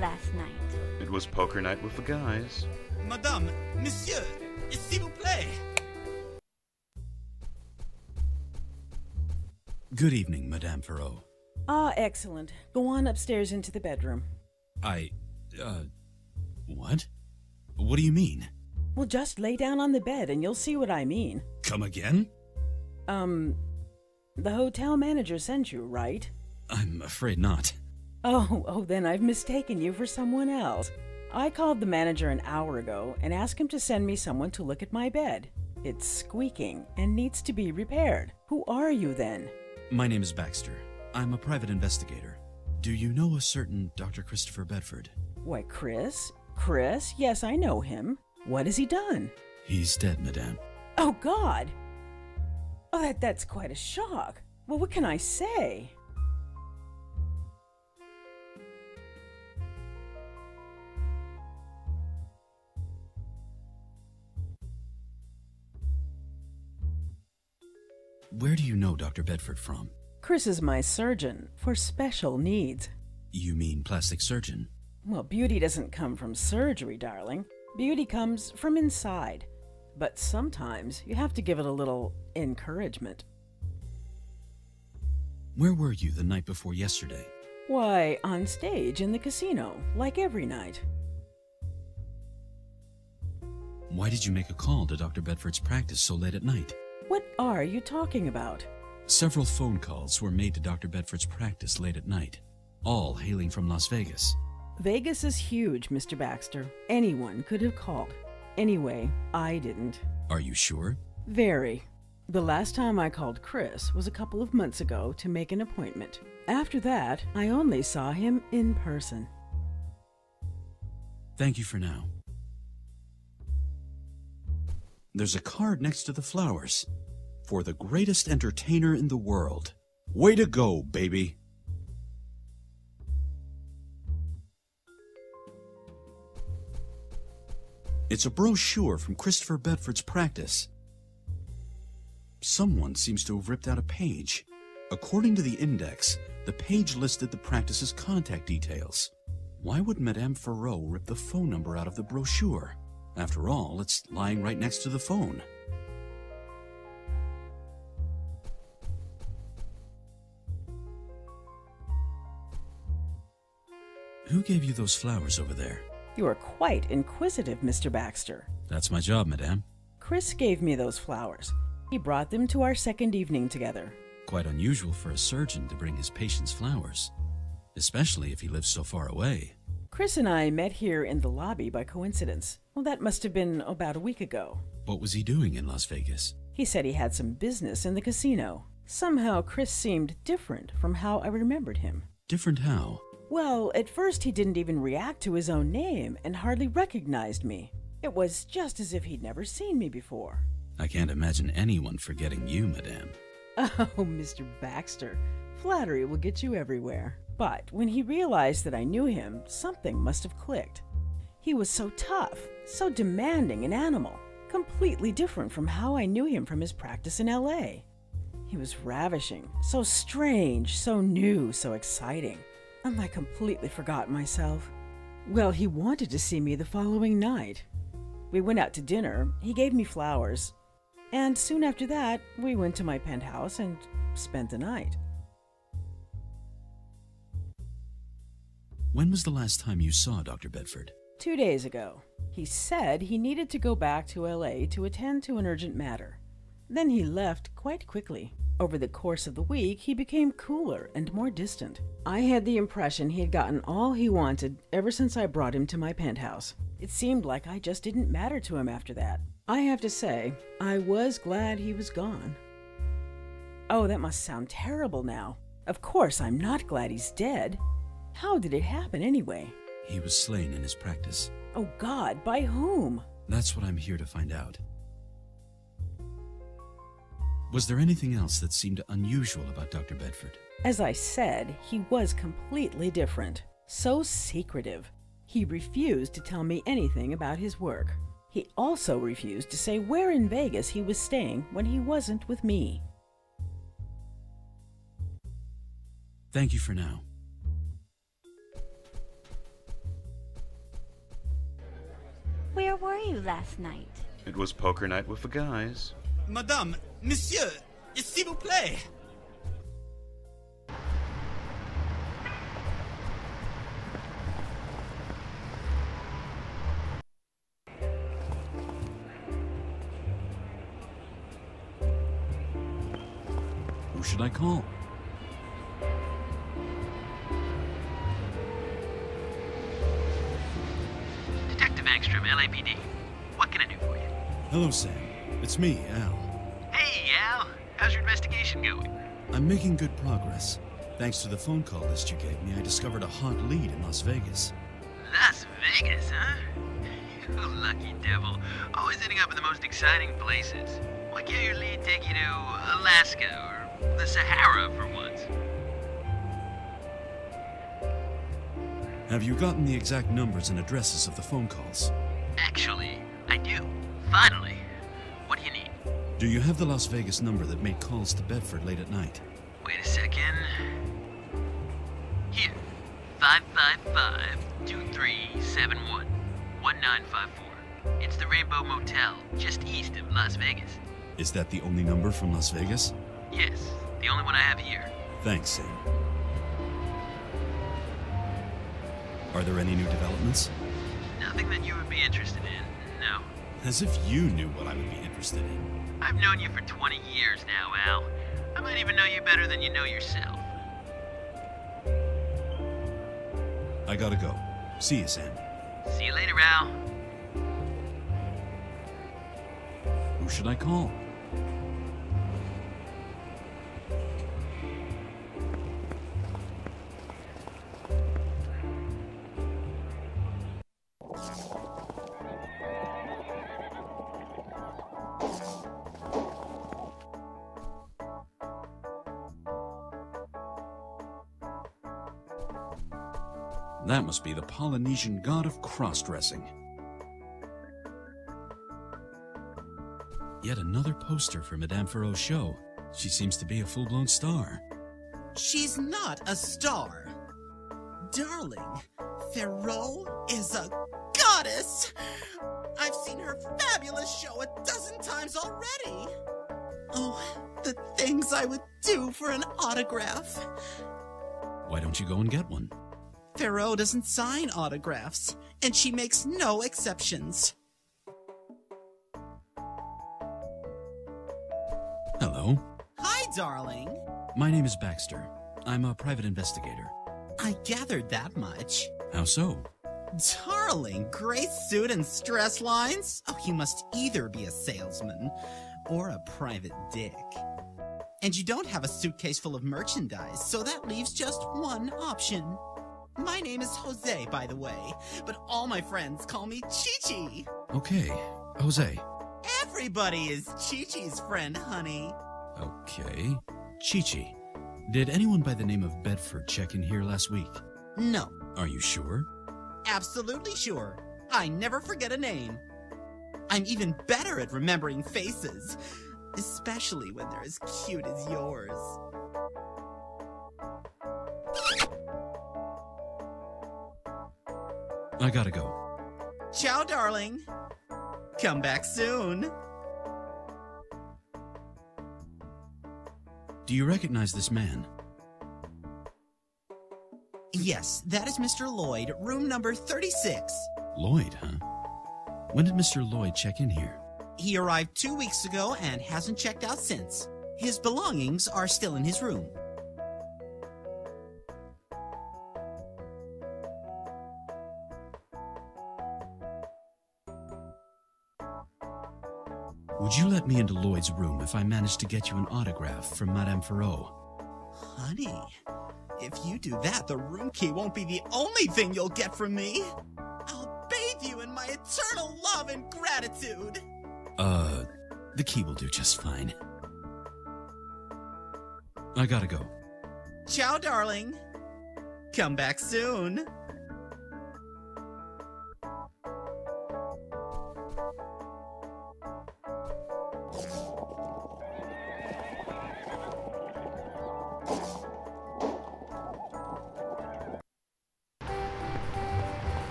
last night? It was poker night with the guys. Madame, Monsieur, s'il vous plaît. Good evening, Madame Ferreau. Ah, excellent. Go on upstairs into the bedroom. What? What do you mean? Well, just lay down on the bed and you'll see what I mean. Come again? The hotel manager sent you, right? I'm afraid not. Oh, then I've mistaken you for someone else. I called the manager an hour ago and asked him to send me someone to look at my bed. It's squeaking and needs to be repaired. Who are you then? My name is Baxter. I'm a private investigator. Do you know a certain Dr. Christopher Bedford? Why, Chris? Chris? Yes, I know him. What has he done? He's dead, Madame. Oh, God! Oh, that's quite a shock. Well, what can I say? Where do you know Dr. Bedford from? Chris is my surgeon for special needs. You mean plastic surgeon? Well, beauty doesn't come from surgery, darling. Beauty comes from inside. But sometimes you have to give it a little encouragement. Where were you the night before yesterday? Why, on stage in the casino, like every night. Why did you make a call to Dr. Bedford's practice so late at night? What are you talking about? Several phone calls were made to Dr. Bedford's practice late at night, all hailing from Las Vegas. Vegas is huge, Mr. Baxter. Anyone could have called. Anyway, I didn't. Are you sure? Very. The last time I called Chris was a couple of months ago to make an appointment. After that, I only saw him in person. Thank you for now. There's a card next to the flowers. For the greatest entertainer in the world. Way to go, baby! It's a brochure from Christopher Bedford's practice. Someone seems to have ripped out a page. According to the index, the page listed the practice's contact details. Why would Madame Ferreau rip the phone number out of the brochure? After all, it's lying right next to the phone. Who gave you those flowers over there? You are quite inquisitive, Mr. Baxter. That's my job, Madame. Chris gave me those flowers. He brought them to our second evening together. Quite unusual for a surgeon to bring his patients flowers, especially if he lives so far away. Chris and I met here in the lobby by coincidence. Well, that must have been about a week ago. What was he doing in Las Vegas? He said he had some business in the casino. Somehow Chris seemed different from how I remembered him. Different how? Well, at first he didn't even react to his own name and hardly recognized me. It was just as if he'd never seen me before. I can't imagine anyone forgetting you, Madame. Oh, Mr. Baxter, flattery will get you everywhere. But when he realized that I knew him, something must have clicked. He was so tough, so demanding an animal, completely different from how I knew him from his practice in L.A. He was ravishing, so strange, so new, so exciting. And I completely forgot myself. Well, he wanted to see me the following night. We went out to dinner, he gave me flowers, and soon after that, we went to my penthouse and spent the night. When was the last time you saw Dr. Bedford? 2 days ago. He said he needed to go back to L.A. to attend to an urgent matter. Then he left quite quickly. Over the course of the week, he became cooler and more distant. I had the impression he had gotten all he wanted ever since I brought him to my penthouse. It seemed like I just didn't matter to him after that. I have to say, I was glad he was gone. Oh, that must sound terrible now. Of course, I'm not glad he's dead. How did it happen anyway? He was slain in his practice. Oh God, by whom? That's what I'm here to find out. Was there anything else that seemed unusual about Dr. Bedford? As I said, he was completely different. So secretive. He refused to tell me anything about his work. He also refused to say where in Vegas he was staying when he wasn't with me. Thank you for now. Where were you last night? It was poker night with the guys. Madame, Monsieur, s'il vous plaît. Who should I call? Detective Angstrom, LAPD. What can I do for you? Hello, Sam. It's me, Al. Hey, Al. How's your investigation going? I'm making good progress. Thanks to the phone call list you gave me, I discovered a hot lead in Las Vegas. Las Vegas, huh? You lucky devil. Always ending up in the most exciting places. Why can't your lead take you to Alaska or the Sahara for once? Have you gotten the exact numbers and addresses of the phone calls? Actually, I do. Finally. What do you need? Do you have the Las Vegas number that made calls to Bedford late at night? Wait a second. Here. 555-2371-1954. It's the Rainbow Motel, just east of Las Vegas. Is that the only number from Las Vegas? Yes, the only one I have here. Thanks, Sam. Are there any new developments? Nothing that you would be interested in, no. As if you knew what I would be interested in. I've known you for 20 years now, Al. I might even know you better than you know yourself. I gotta go. See you, Sam. See you later, Al. Who should I call? That must be the Polynesian god of cross-dressing. Yet another poster for Madame Ferrot's show. She seems to be a full-blown star. She's not a star. Darling, Ferrot is a goddess. I've seen her fabulous show 12 times already. Oh, the things I would do for an autograph. Why don't you go and get one? Ferrot doesn't sign autographs, and she makes no exceptions. Hello. Hi, darling. My name is Baxter. I'm a private investigator. I gathered that much. How so? Darling, gray suit and stress lines? Oh, you must either be a salesman or a private dick. And you don't have a suitcase full of merchandise, so that leaves just one option. My name is Jose, by the way, but all my friends call me Chi-Chi. Okay, Jose. Everybody is Chi-Chi's friend, honey. Okay. Chi-Chi. Did anyone by the name of Bedford check in here last week? No, Are you sure? absolutely sure. I never forget a name. I'm even better at remembering faces, especially when they're as cute as yours. I gotta go. Ciao, darling. Come back soon. Do you recognize this man? Yes, that is Mr. Lloyd, room number 36. Lloyd, huh? When did Mr. Lloyd check in here? He arrived 2 weeks ago and hasn't checked out since. His belongings are still in his room. Would you let me into Lloyd's room if I managed to get you an autograph from Madame Ferrot? Honey, if you do that, the room key won't be the only thing you'll get from me. I'll bathe you in my eternal love and gratitude. The key will do just fine. I gotta go. Ciao, darling. Come back soon.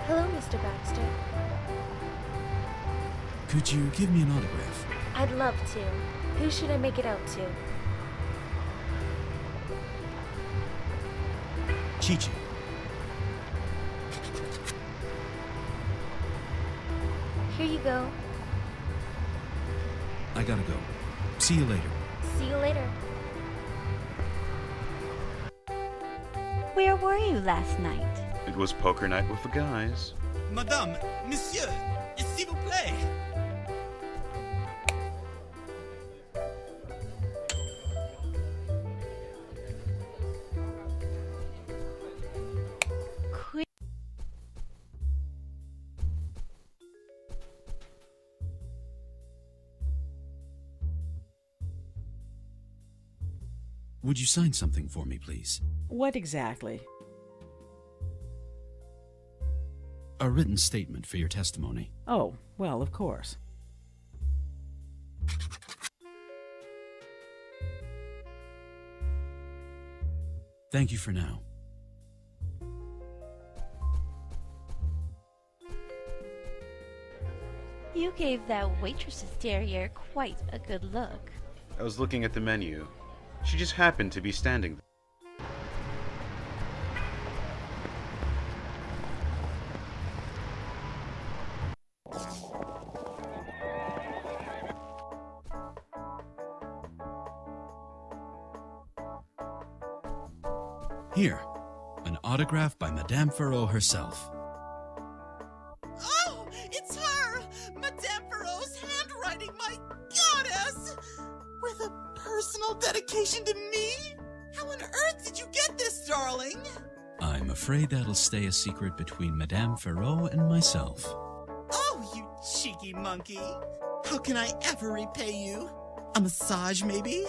Hello, Mr. Baxter. Could you give me an autograph? I'd love to. Who should I make it out to? Chi-Chi. Here you go. I gotta go. See you later. See you later. Where were you last night? It was poker night with the guys. Madame, monsieur, s'il vous plaît. Quit. Would you sign something for me, please? What exactly? A written statement for your testimony. Oh, well, of course. Thank you for now. You gave that waitress's derriere quite a good look. I was looking at the menu. She just happened to be standing there. Here, an autograph by Madame Ferrot herself. Oh, it's her! Madame Ferrot's handwriting, my goddess! With a personal dedication to me? How on earth did you get this, darling? I'm afraid that'll stay a secret between Madame Ferrot and myself. Oh, you cheeky monkey. How can I ever repay you? A massage, maybe?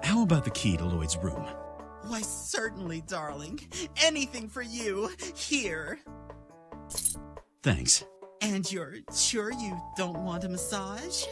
How about the key to Lloyd's room? Why, certainly, darling. Anything for you. Here. Thanks. And you're sure you don't want a massage?